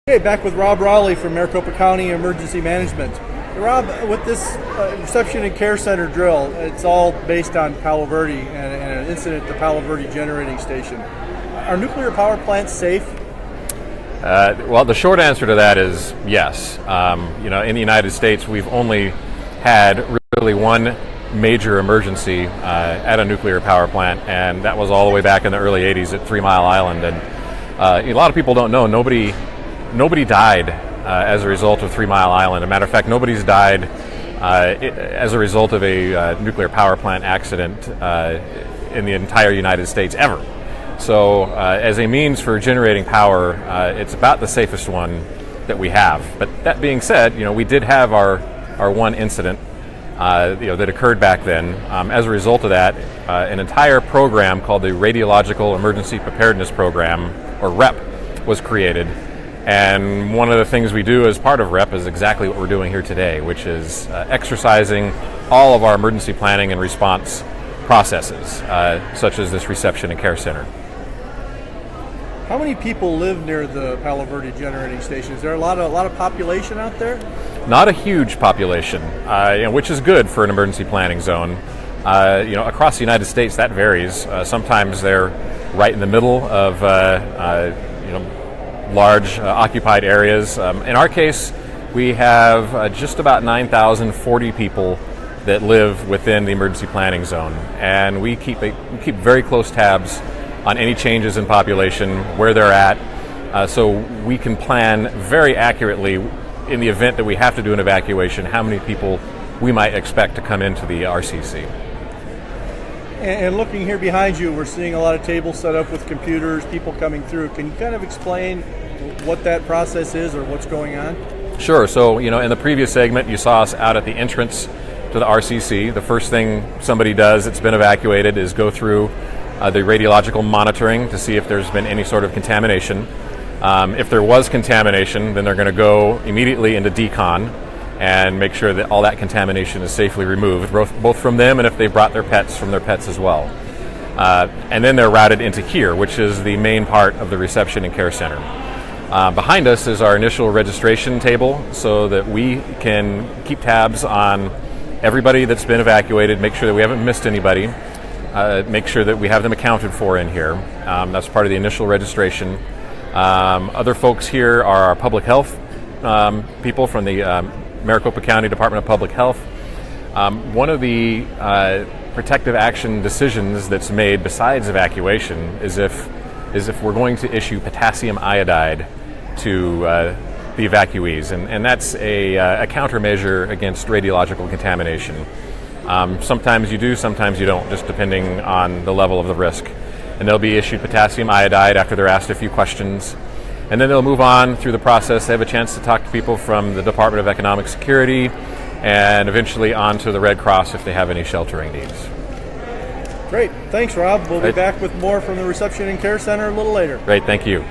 Hey, back with Rob Rowley from Maricopa County Emergency Management. Rob, with this reception and care center drill, it's all based on Palo Verde and an incident at the Palo Verde generating station. Are nuclear power plants safe? Well, the short answer to that is yes. In the United States, we've only had really one major emergency at a nuclear power plant, and that was all the way back in the early 80s at 3 Mile Island. And a lot of people don't know, nobody died as a result of 3 Mile Island. As a matter of fact, nobody's died as a result of a nuclear power plant accident in the entire United States ever. So as a means for generating power, it's about the safest one that we have. But that being said, we did have our one incident that occurred back then. As a result of that, an entire program called the Radiological Emergency Preparedness Program, or REP, was created. And one of the things we do as part of REP is exactly what we're doing here today, which is exercising all of our emergency planning and response processes, such as this reception and care center. How many people live near the Palo Verde generating station? Is there a lot of population out there? Not a huge population, which is good for an emergency planning zone. Across the United States, that varies. Sometimes they're right in the middle of large occupied areas. In our case, we have just about 9,040 people that live within the emergency planning zone, and we keep very close tabs on any changes in population, where they're at, so we can plan very accurately in the event that we have to do an evacuation, how many people we might expect to come into the RCC. And looking here behind you, we're seeing a lot of tables set up with computers, people coming through. Can you kind of explain what that process is or what's going on? Sure. So, in the previous segment, you saw us out at the entrance to the RCC. The first thing somebody does that's been evacuated is go through the radiological monitoring to see if there's been any sort of contamination. If there was contamination, then they're going to go immediately into decon and make sure that all that contamination is safely removed, both from them and if they brought their pets, from their pets as well. And then they're routed into here, which is the main part of the reception and care center. Behind us is our initial registration table so that we can keep tabs on everybody that's been evacuated, make sure that we haven't missed anybody, make sure that we have them accounted for in here. That's part of the initial registration. Other folks here are our public health people from the Maricopa County Department of Public Health. One of the protective action decisions that's made besides evacuation is if we're going to issue potassium iodide to the evacuees, and that's a countermeasure against radiological contamination. Sometimes you do, sometimes you don't, just depending on the level of the risk. And they'll be issued potassium iodide after they're asked a few questions. And then they'll move on through the process. They have a chance to talk to people from the Department of Economic Security and eventually on to the Red Cross if they have any sheltering needs. Great. Thanks, Rob. We'll be back with more from the Reception and Care Center a little later. Great. Thank you.